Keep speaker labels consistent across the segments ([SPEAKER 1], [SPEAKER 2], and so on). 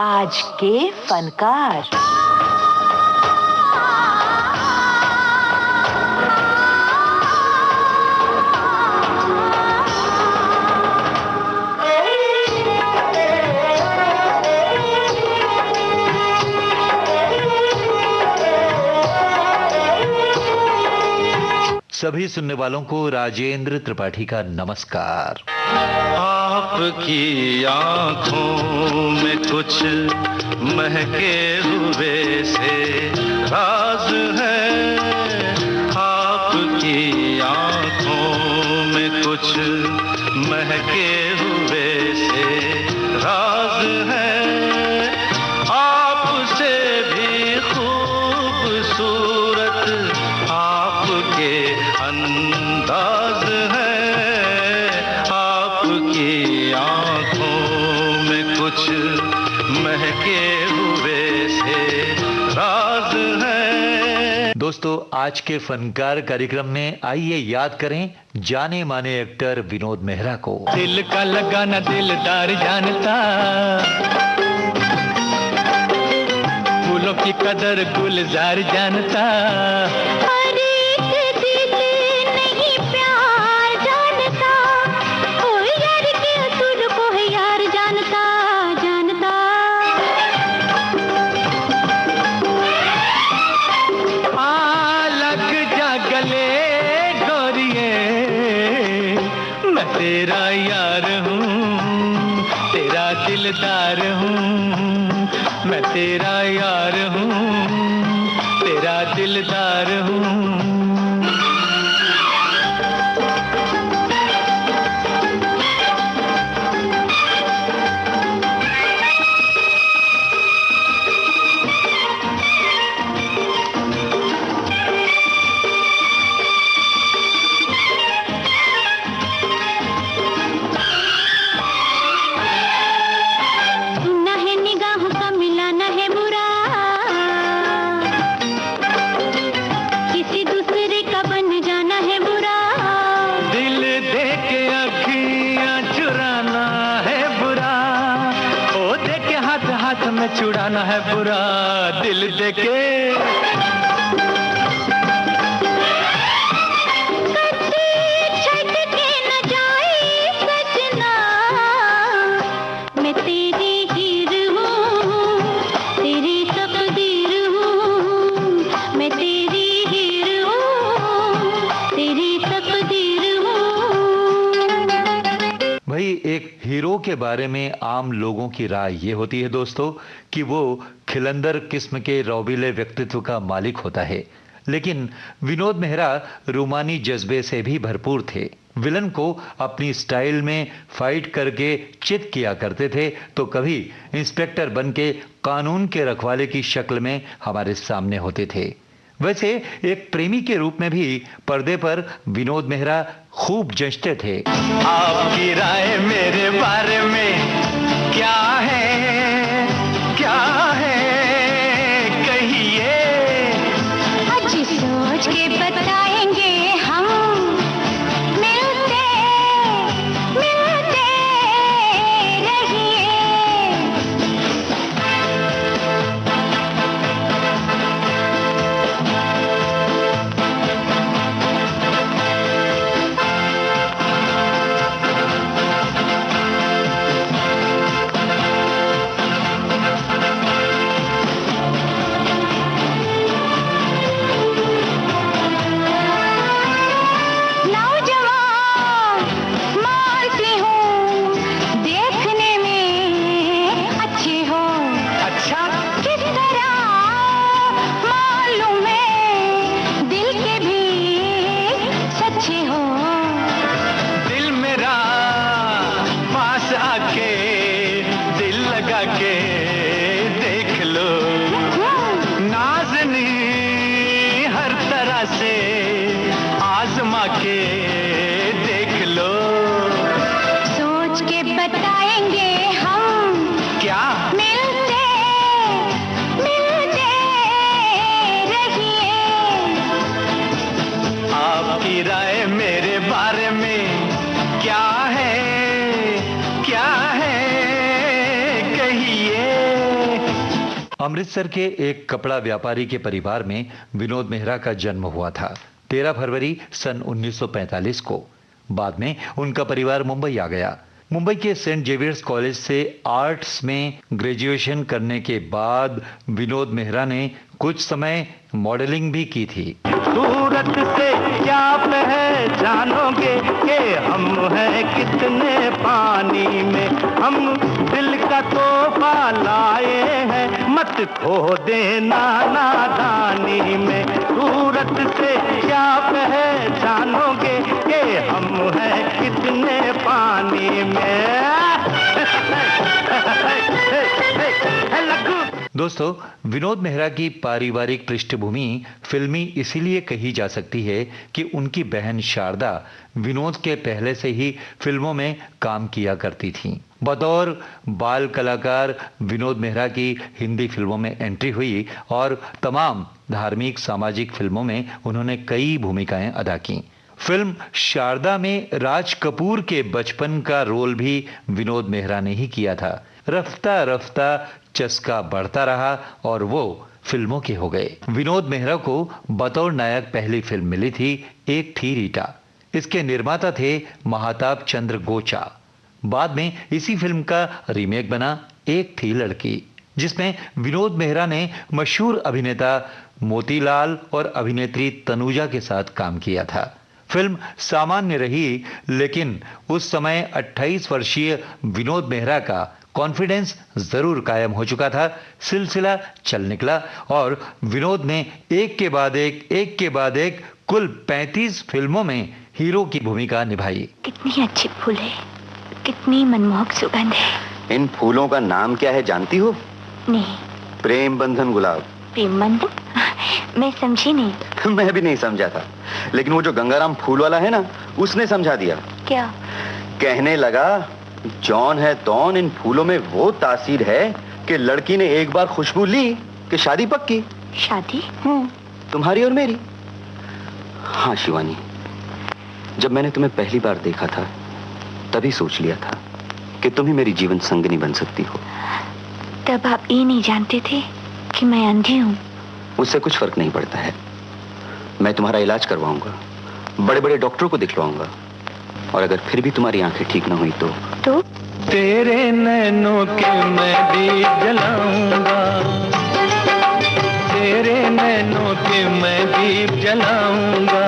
[SPEAKER 1] आज के फनकार।
[SPEAKER 2] सभी सुनने वालों को राजेंद्र त्रिपाठी का नमस्कार।
[SPEAKER 3] आपकी आंखों में कुछ महके हुए से राज है, आपकी आंखों में कुछ महके हुए से राज है, आपसे भी खूबसूरत आपके अंदाज है, आपकी आंखों में कुछ महके हुए से राज है।
[SPEAKER 2] दोस्तों, आज के फनकार कार्यक्रम में आइए याद करें जाने माने एक्टर विनोद मेहरा को।
[SPEAKER 3] दिल का लगाना दिलदार जानता, फूलों की कदर गुलजार जानता, तेरा यार हूँ, तेरा दिलदार हूँ, मैं तेरा यार हूँ, तेरा दिलदार हूँ। छुड़ाना है बुरा दिल देके,
[SPEAKER 4] मैं तेरी हीर हूँ, तेरी तकदीर हूँ, मैं तेरी हीर हूँ, तेरी तकदीर हूँ।
[SPEAKER 2] भाई, एक हीरो के बारे में आम लोगों की राय ये होती है दोस्तों कि वो खिलंदर किस्म के रौबीले व्यक्तित्व का मालिक होता है, लेकिन विनोद मेहरा रूमानी जज्बे से भी भरपूर थे। विलन को अपनी स्टाइल में फाइट करके चित किया करते थे, तो कभी इंस्पेक्टर बन के कानून के रखवाले की शक्ल में हमारे सामने होते थे। वैसे एक प्रेमी के रूप में भी पर्दे पर विनोद मेहरा खूब जचते थे।
[SPEAKER 3] आपकी राय मेरे बारे में क्या है, क्या है कहिए,
[SPEAKER 4] अच्छी सोच के बताएंगे हम, मिलते मिलते रहिए।
[SPEAKER 3] आजमा के देख लो,
[SPEAKER 4] सोच के बताएंगे हम,
[SPEAKER 3] क्या
[SPEAKER 4] मिलते मिलते रहिए।
[SPEAKER 3] आपकी राय मेरे बारे में क्या है कहिए।
[SPEAKER 2] अमृतसर के एक कपड़ा व्यापारी के परिवार में विनोद मेहरा का जन्म हुआ था 13 फरवरी सन 1945 को। बाद में उनका परिवार मुंबई आ गया। मुंबई के सेंट जेवियर्स कॉलेज से आर्ट्स में ग्रेजुएशन करने के बाद विनोद मेहरा ने कुछ समय मॉडलिंग भी की थी।
[SPEAKER 3] सूरत से क्या पहचानोगे कि हम हैं कितने पानी में, हम दिल का तोहफा लाए हैं, मत खो देना नादानी में। सूरत से क्या पहचानोगे कि हम हैं कितने पानी में।
[SPEAKER 2] दोस्तों, विनोद मेहरा की पारिवारिक पृष्ठभूमि फिल्मी इसीलिए कही जा सकती है कि उनकी बहन शारदा विनोद के पहले से ही फिल्मों में काम किया करती थीं। बतौर बाल कलाकार विनोद मेहरा की हिंदी फिल्मों में एंट्री हुई और तमाम धार्मिक सामाजिक फिल्मों में उन्होंने कई भूमिकाएं अदा की। फिल्म शारदा में राज कपूर के बचपन का रोल भी विनोद मेहरा ने ही किया था। रफ्ता रफ्ता चस्का बढ़ता रहा और वो फिल्मों के हो गए। विनोद मेहरा को बतौर नायक पहली फिल्म मिली थी एक थी रीटा। इसके निर्माता थे महाताब चंद्र गोचा। बाद में इसी फिल्म का रीमेक बना एक थी लड़की, जिसमें विनोद मेहरा ने मशहूर अभिनेता मोतीलाल और अभिनेत्री तनुजा के साथ काम किया था। फिल्म सामान्य रही, लेकिन उस समय 28 वर्षीय विनोद मेहरा का कॉन्फिडेंस जरूर कायम हो चुका था। सिलसिला चल निकला और विनोद ने एक के बाद एक कुल 35 फिल्मों में हीरो की भूमिका निभाई।
[SPEAKER 4] कितनी अच्छी फूल है, कितनी मनमोहक सुगंध है।
[SPEAKER 5] इन फूलों का नाम क्या है जानती हो?
[SPEAKER 4] नहीं।
[SPEAKER 5] प्रेम बंधन गुलाब।
[SPEAKER 4] प्रेम बंधन? मैं समझी नहीं।
[SPEAKER 5] मैं भी नहीं समझा था, लेकिन वो जो गंगाराम फूल वाला है ना, उसने समझा दिया।
[SPEAKER 4] क्या?
[SPEAKER 5] कहने लगा, जॉन है तौन, इन फूलों में वो तासीर है कि लड़की ने एक बार खुशबू ली कि शादी पक्की।
[SPEAKER 4] शादी?
[SPEAKER 5] तुम्हारी और मेरी। हाँ शिवानी, जब मैंने तुम्हें पहली बार देखा था तभी सोच लिया था कि तुम ही मेरी जीवन संगिनी बन सकती हो।
[SPEAKER 4] तब आप ये नहीं जानते थे कि मैं अंधी हूँ?
[SPEAKER 5] उससे कुछ फर्क नहीं पड़ता है। मैं तुम्हारा इलाज करवाऊंगा, बड़े बड़े डॉक्टरों को दिखवाऊंगा, और अगर फिर भी तुम्हारी आंखें ठीक ना हुई तो
[SPEAKER 3] तेरे नैनों के मैं दीप जलाऊंगा, तेरे नैनों के मैं दीप जलाऊंगा,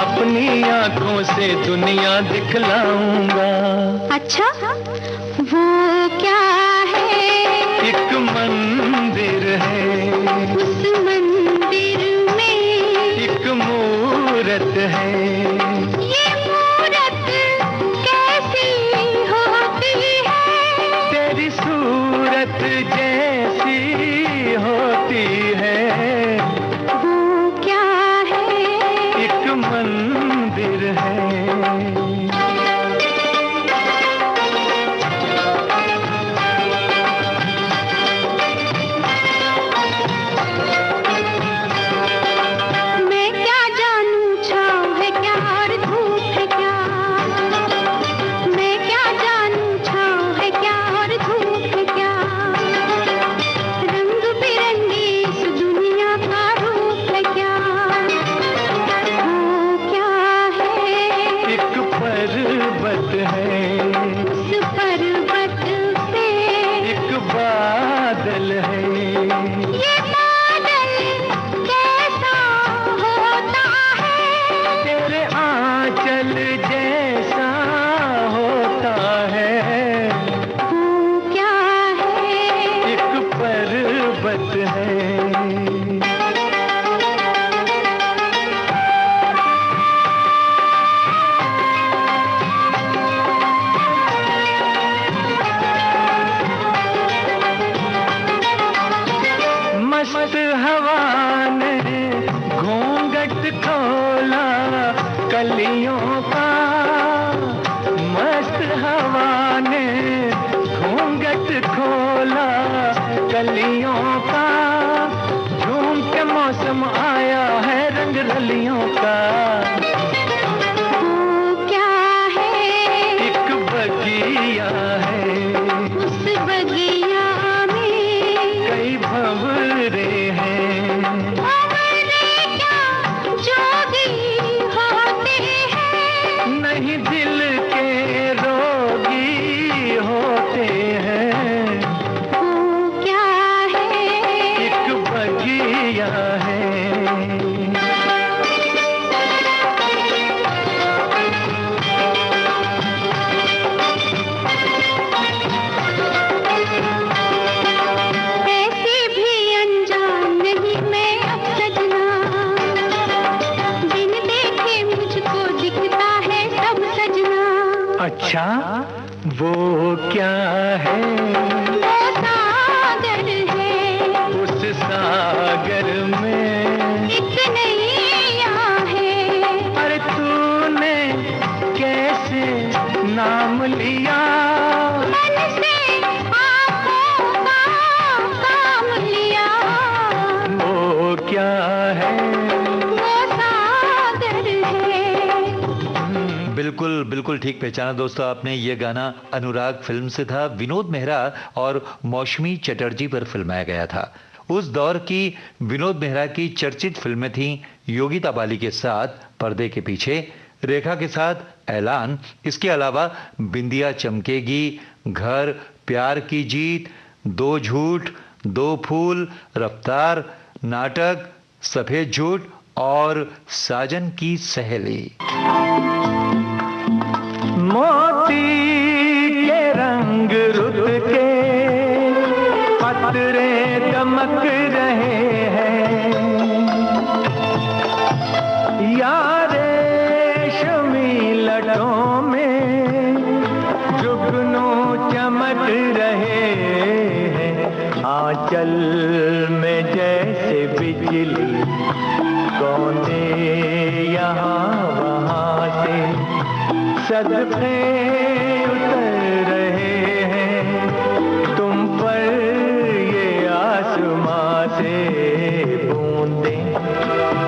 [SPEAKER 3] अपनी आंखों से दुनिया दिखलाऊंगा।
[SPEAKER 4] अच्छा, वो क्या है?
[SPEAKER 3] एक मंदिर है,
[SPEAKER 4] उस मंदिर में
[SPEAKER 3] एक मूरत है।
[SPEAKER 4] ये मूरत कैसी होती है?
[SPEAKER 3] तेरी सूरत जैसी होती है।
[SPEAKER 4] वो क्या है?
[SPEAKER 3] एक मंदिर है। मस्त हवा ने घूंघट खोला कलियों का, मस्त हवा ने घूंघट खोला कलियों का, झूम के मौसम आया है रंग रलियों का।
[SPEAKER 4] वो क्या है?
[SPEAKER 3] एक बगिया है,
[SPEAKER 4] उस बगिया में
[SPEAKER 3] अच्छा वो क्या है?
[SPEAKER 4] सागर है,
[SPEAKER 3] उस सागर में
[SPEAKER 4] एक नैया है।
[SPEAKER 3] अरे तूने कैसे नाम लिया?
[SPEAKER 4] मन से आँखों का काम लिया।
[SPEAKER 3] वो क्या है?
[SPEAKER 4] वो सागर है।
[SPEAKER 2] बिल्कुल बिल्कुल ठीक पहचाना दोस्तों आपने। ये गाना अनुराग फिल्म से था। विनोद मेहरा और मौसमी चटर्जी पर फिल्माया गया था। उस दौर की विनोद मेहरा की चर्चित फिल्में थीं योगिता बाली के साथ पर्दे के पीछे, रेखा के साथ ऐलान, इसके अलावा बिंदिया चमकेगी, घर, प्यार की जीत, दो झूठ, दो फूल, रफ्तार, नाटक, सफेद झूठ और साजन की सहेली।
[SPEAKER 3] मोती के रंग रुत के पतरे दमक रहे हैं, यारे रेशमी लटों में जुगनू चमक रहे हैं। आंचल में जैसे बिजली कौंदे यहाँ वहाँ से सदके उतर रहे हैं। तुम पर ये आसमां से बूंदे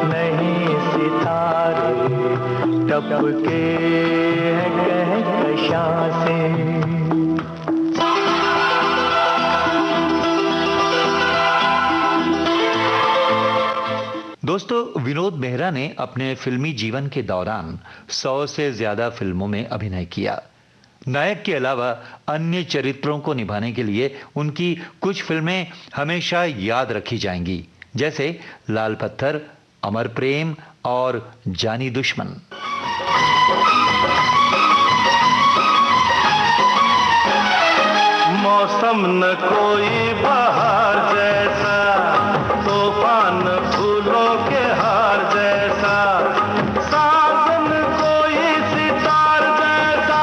[SPEAKER 3] नहीं सितारे टपके हैं कहकशां से।
[SPEAKER 2] दोस्तों विनोद मेहरा ने अपने फिल्मी जीवन के दौरान 100 से ज्यादा फिल्मों में अभिनय किया। नायक के अलावा अन्य चरित्रों को निभाने के लिए उनकी कुछ फिल्में हमेशा याद रखी जाएंगी, जैसे लाल पत्थर, अमर प्रेम और जानी दुश्मन।
[SPEAKER 3] मौसम न कोई बहार जैसा, तूफान फूलों के हार जैसा, साजन कोई सितार जैसा,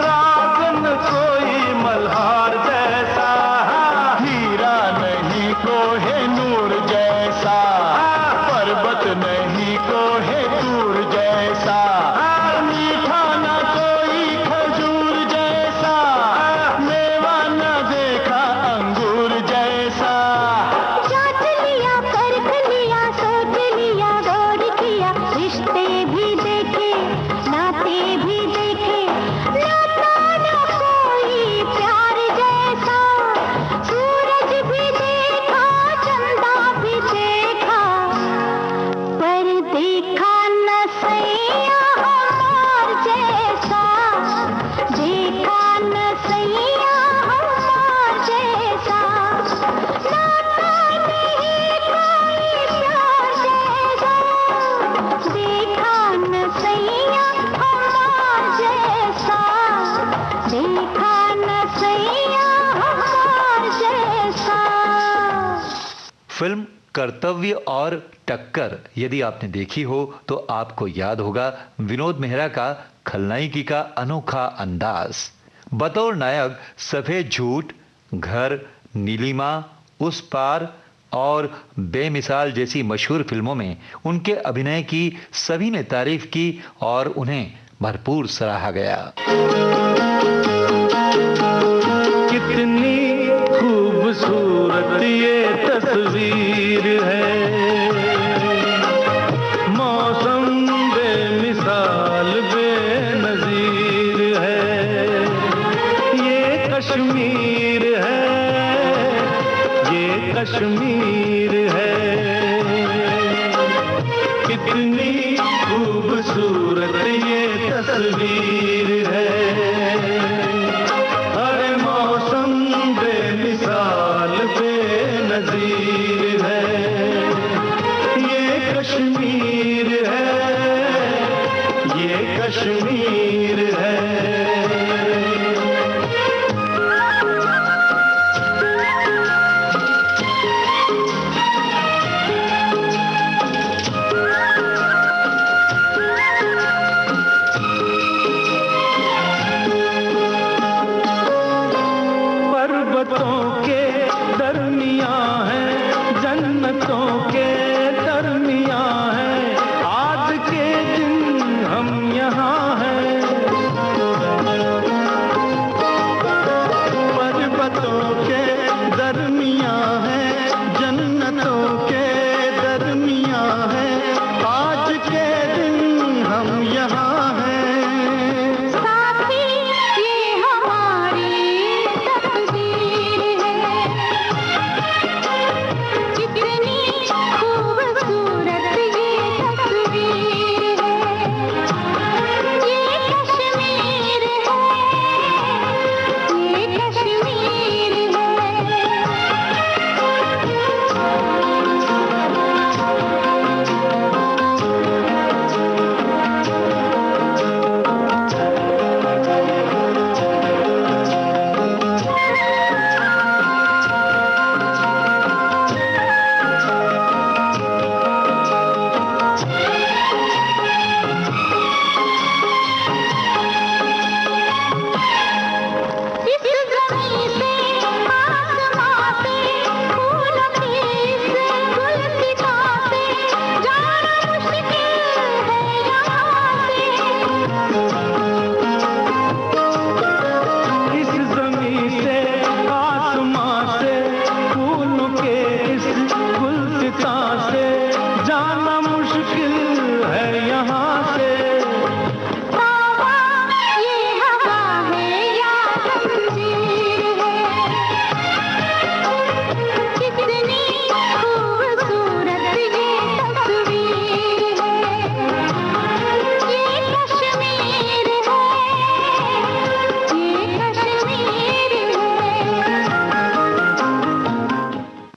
[SPEAKER 3] रागन कोई मल्हार जैसा, हीरा नहीं कोहे नूर जैसा, पर्वत नहीं कोहे दूर जैसा, मीठा न कोई खजूर जैसा, मेवा न देखा अंगूर जैसा।
[SPEAKER 4] जांच लिया, परख लिया, सोच लिया, गौर किया, रिश्ते भी देखे, नाते भी देखे, नाता न कोई प्यार जैसा, सूरज भी देखा, चंदा भी देखा, पर देखा न सैया हमार जैसा, देखा न सैया हमार जैसा, नाता नहीं कोई प्यार जैसा, देखा न सैया हमार जैसा, देखा न सैया हमार जैसा।
[SPEAKER 2] फिल्म कर्तव्य और टक्कर यदि आपने देखी हो तो आपको याद होगा विनोद मेहरा का खलनायकी का अनोखा अंदाज। बतौर नायक सफेद झूठ, घर, नीलिमा, उस पार और बेमिसाल जैसी मशहूर फिल्मों में उनके अभिनय की सभी ने तारीफ की और उन्हें भरपूर सराहा गया।
[SPEAKER 3] कितनी खूबसूरत ये तस्वीर है, मौसम बेमिसाल बेनजीर है, ये कश्मीर है, ये कश्मीर है। कितनी खूबसूरत ये तस्वीर है, हर मौसम बेमिसाल बेनजीर है, ये कश्मीर है, ये कश्मीर है। पर्वतों के दरमियां है, जन्नतों के दरमियां है, आज के दिन हम यहाँ हैं। पर्वतों के दरमियां है, जन्नतों के दरमियां है, आज के दिन हम यहाँ हैं।
[SPEAKER 4] साथी ये हमारी तकदीर है, कितनी खूबसूरत ये तस्वीर है, ये कश्मीर है, ये कश्मीर है। इस ज़मीं से आसमां से, फूलों की इस गुलसिता से, जाना मुश्किल है यहाँ से।
[SPEAKER 3] इस ज़मीं से आसमां से, फूलों के इस गुलसिता से, जाना मुश्किल है यहाँ से।
[SPEAKER 4] बाबा ये हवा है या जंजीर है, कितनी खूबसूरत ये तस्वीर है, ये कश्मीर है, ये कश्मीर है।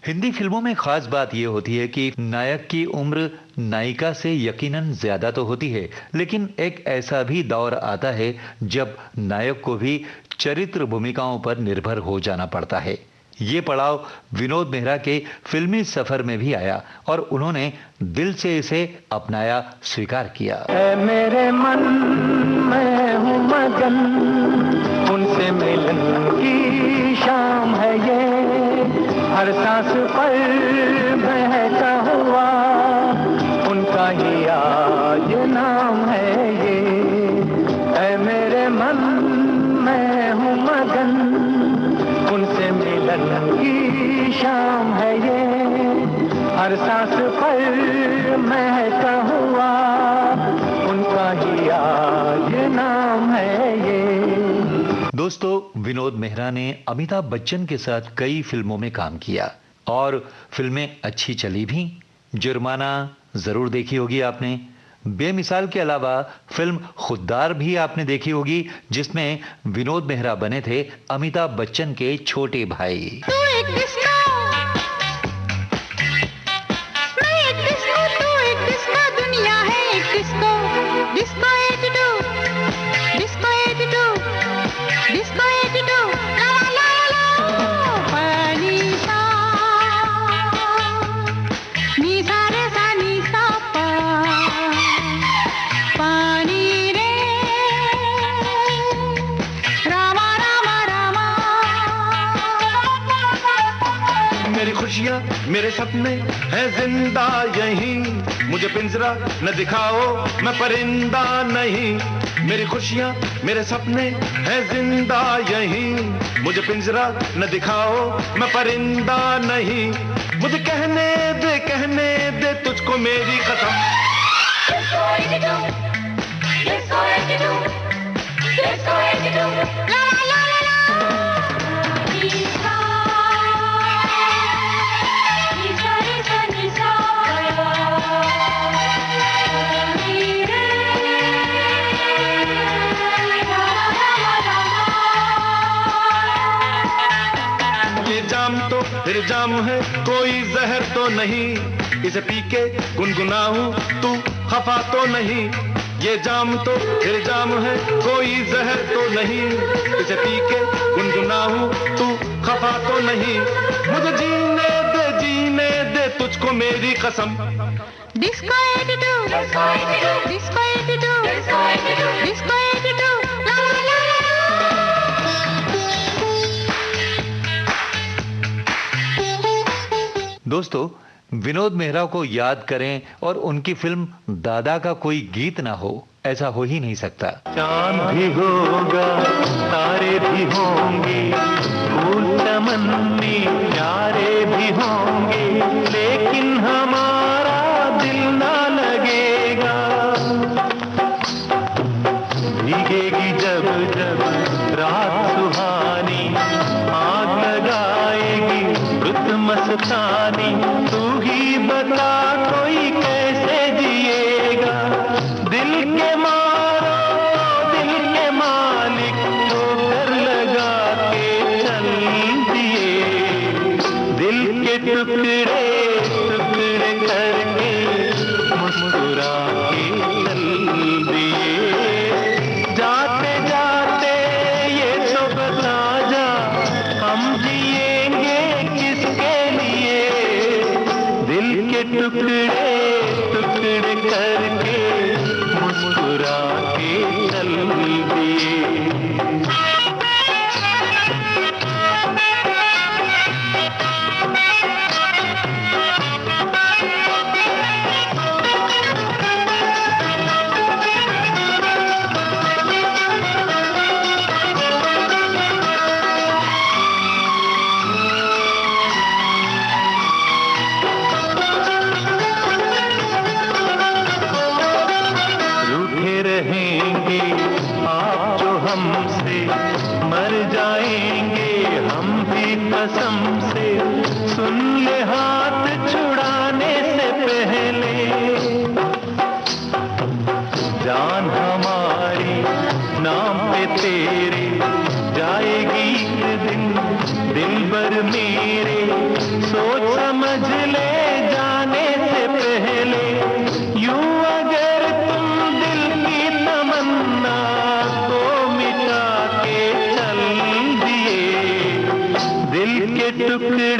[SPEAKER 2] हिंदी फिल्मों में खास बात यह होती है कि नायक की उम्र नायिका से यकीनन ज्यादा तो होती है, लेकिन एक ऐसा भी दौर आता है जब नायक को भी चरित्र भूमिकाओं पर निर्भर हो जाना पड़ता है। ये पड़ाव विनोद मेहरा के फिल्मी सफर में भी आया और उन्होंने दिल से इसे अपनाया, स्वीकार किया।
[SPEAKER 3] है मेरे मन में हूँ मगन, उनसे मिलन की शाम है ये, हर सांस पर बहता हुआ उनका ही आज नाम है ये। है मेरे मन में हूँ मगन, उनसे मिलन की शाम है ये, हर सांस पर महका हुआ उनका ही आज नाम है ये।
[SPEAKER 2] दोस्तों, विनोद मेहरा ने अमिताभ बच्चन के साथ कई फिल्मों में काम किया और फिल्में अच्छी चली भी। जुर्माना जरूर देखी होगी आपने। बेमिसाल के अलावा फिल्म खुद्दार भी आपने देखी होगी, जिसमें विनोद मेहरा बने थे अमिताभ बच्चन के छोटे भाई।
[SPEAKER 4] तू एक डिस्को, मैं एक डिस्को, तू एक डिस्को, दुनिया है एक डिस्को। डिस्को 82, डिस्को 82, डिस्को 82, ला ला ला पनीसा, नी सा रे सा नी सा पा, पानी रे रामा रामा रामा।
[SPEAKER 3] मेरी खुशियाँ मेरे सपने हैं जिंदा यहीं, मुझे पिंजरा न दिखाओ मैं परिंदा नहीं। मेरी खुशियाँ मेरे सपने हैं जिंदा यहीं, मुझे पिंजरा न दिखाओ मैं परिंदा नहीं। मुझे कहने दे तुझको मेरी कसम।
[SPEAKER 4] डिस्को 82, डिस्को 82, डिस्को 82, ला ला ला ला निसा, निसा रे सा निसा, नी रे रामा रामा रामा।
[SPEAKER 3] ये जाम तो फिर जाम है, कोई जहर तो नहीं, इसे पी के गुनगुनाऊं तू खफा तो नहीं। ये जाम तो फिर जाम है, कोई जहर तो नहीं, इसे पी के गुनगुनाऊं तू खफा तो नहीं। मुझे जीने दे तुझको मेरी कसम।
[SPEAKER 4] Disco 82, disco 82, disco 82, disco 82, disco 82, ला ला ला ला।
[SPEAKER 2] दोस्तों, विनोद मेहरा को याद करें और उनकी फिल्म दादा का कोई गीत ना हो, ऐसा हो ही नहीं सकता।
[SPEAKER 3] चांद भी होगा, तारे भी होंगे, फूल चमन्नी प्यारे भी होंगे, लेकिन हमारा दिल ना लगेगा। भीगेगी जब जब रात सुहानी, आग लगाएगी रुत मस्तानी, तू ही बता कोई कैसे जिएगा। दिल के मारो दिल के मालिक ठोकर लगा के चल दिए, दिल के टुकड़े टुकड़े करके मुस्कुरा के चल दिए। जाते जाते ये तो बता जा, हम जिएंगे किसके लिए, दिल के टुकड़े टुकड़े करके मुस्कुरा के चल दिए। रूठे रहेंगे आप जो हमसे, मर जाएंगे हम भी कसम से, सुन ले हाथ छुड़ाने से पहले। जान हमारी नाम पे तेरे जाएगी एक दिन, दिल भर मेरे सोच समझ ले जाने से पहले। यूं अगर तुम दिल की तमन्ना को मिटा के चल दिए, दिल के टुकड़े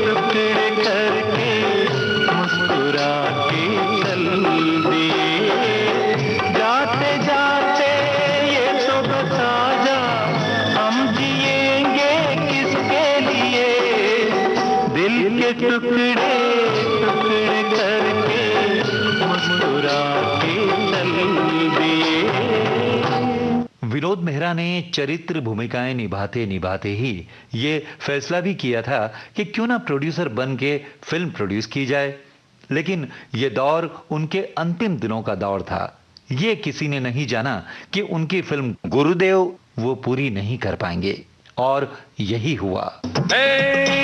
[SPEAKER 3] टुकड़े करके मुस्कुरा के चल दिए। जाते जाते ये तो बता जा, हम जिएंगे किसके लिए, दिल के टुकड़े टुकड़े करके मुस्कुरा के चल दिए।
[SPEAKER 2] विनोद मेहरा ने चरित्र भूमिकाएं निभाते निभाते ही ये फैसला भी किया था कि क्यों ना प्रोड्यूसर बन के फिल्म प्रोड्यूस की जाए। लेकिन ये दौर उनके अंतिम दिनों का दौर था। ये किसी ने नहीं जाना कि उनकी फिल्म गुरुदेव वो पूरी नहीं कर पाएंगे, और यही हुआ।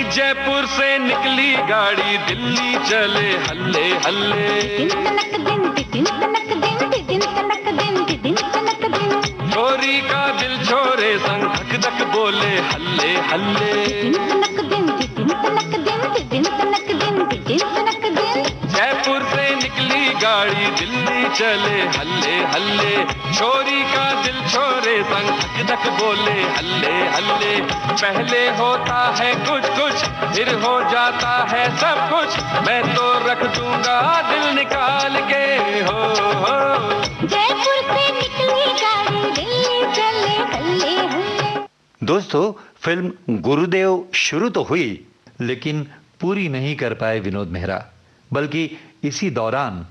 [SPEAKER 3] जयपुर से निकली गाड़ी, दिल्ली चले हल्ले हल्ले, छोरी का दिल छोरे संग धक धक बोले हल्ले हल्ले। जयपुर से निकली गाड़ी, दिल्ली चले हल्ले हल्ले, छोरी का दिल छोरे संग धक धक बोले हल्ले हल्ले। पहले होता है कुछ कुछ, फिर हो जाता है सब कुछ, मैं तो रख दूंगा दिल निकाल के। हो
[SPEAKER 4] जयपुर से निकली गाड़ी, दिल्ली चले हल्ले हल्ले।
[SPEAKER 2] दोस्तों, फिल्म गुरुदेव शुरू तो हुई, लेकिन पूरी नहीं कर पाए विनोद मेहरा। बल्कि इसी दौरान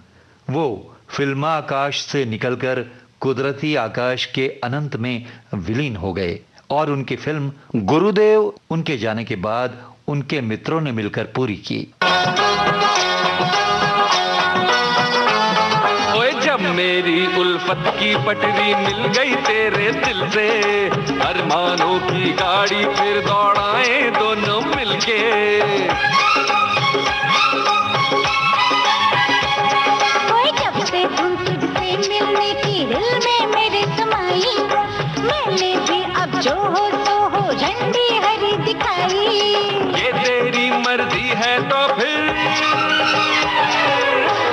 [SPEAKER 2] वो फिल्माकाश से निकलकर कुदरती आकाश के अनंत में विलीन हो गए, और उनकी फिल्म गुरुदेव उनके जाने के बाद उनके मित्रों ने मिलकर पूरी की।
[SPEAKER 3] ओए जब मेरी उल्फत की पटरी मिल गई तेरे दिल से, अरमानों की गाड़ी फिर दौड़ाए दोनों मिलके।
[SPEAKER 4] मिलने की दिल में मेरे समाई, मैंने भी अब जो हो सो हो झंडी हरी दिखाई।
[SPEAKER 3] ये तेरी मर्जी है तो फिर,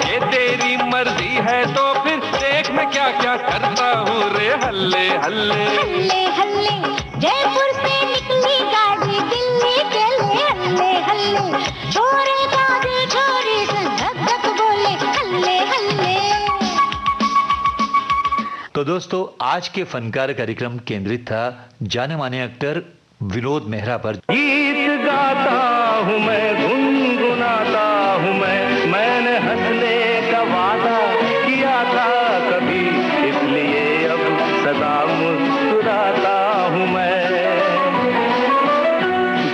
[SPEAKER 3] ये तेरी मर्जी है तो फिर, देख मैं क्या क्या करता हूँ रे हल्ले हल्ले।
[SPEAKER 4] हल्ले हल्ले जयपुर से निकली गाड़ी, दिल्ली चले हल्ले हल्ले, छोरे का दिल छोरी से धक धक बोले हल्ले हल्ले।
[SPEAKER 2] तो दोस्तों, आज के फनकार कार्यक्रम केंद्रित था जाने माने एक्टर विनोद मेहरा पर।
[SPEAKER 3] गीत गाता हूँ मैं, गुनगुनाता हूँ मैंने हंसने का वादा किया था कभी, इसलिए अब सदा मुस्कुराता हूँ मैं।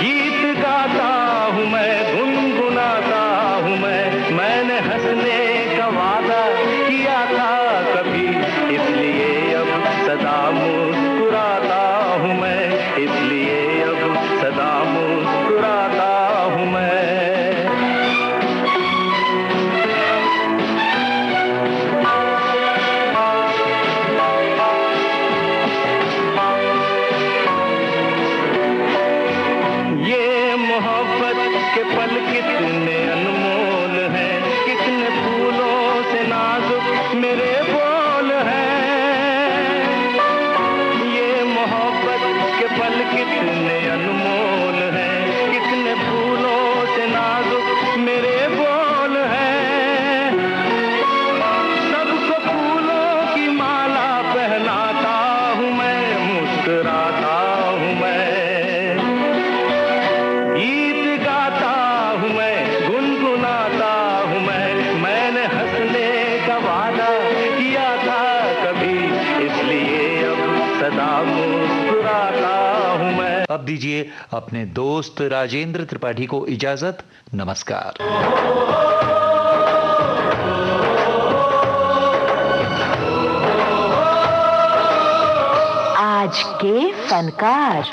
[SPEAKER 3] गीत गाता हूँ मैं, गुनगुनाता हूँ मैंने हंसने का वादा किया था कभी, इसलिए अब सदा मुस्कुराता हूँ मैं, इसलिए अब सदा मुस्कुराता हूँ मैं। ये मोहब्बत के पल कितने अनमोल हैं, कितने फूलों से नाजुक मेरे बोल हैं। ये मोहब्बत के पल कितने अनमोल हैं, कितने फूलों से नाजुक मेरे बोल हैं। सबको फूलों की माला पहनाता हूँ मैं, मुस्कुराता हूँ मैं। गीत गाता हूँ मैं, गुनगुनाता हूँ मैंने हंसने का वादा किया था कभी, इसलिए अब सदा मुस्कुराता हूँ मैं।
[SPEAKER 2] अब दीजिए अपने दोस्त राजेंद्र त्रिपाठी को इजाजत। नमस्कार।
[SPEAKER 1] आज के फनकार।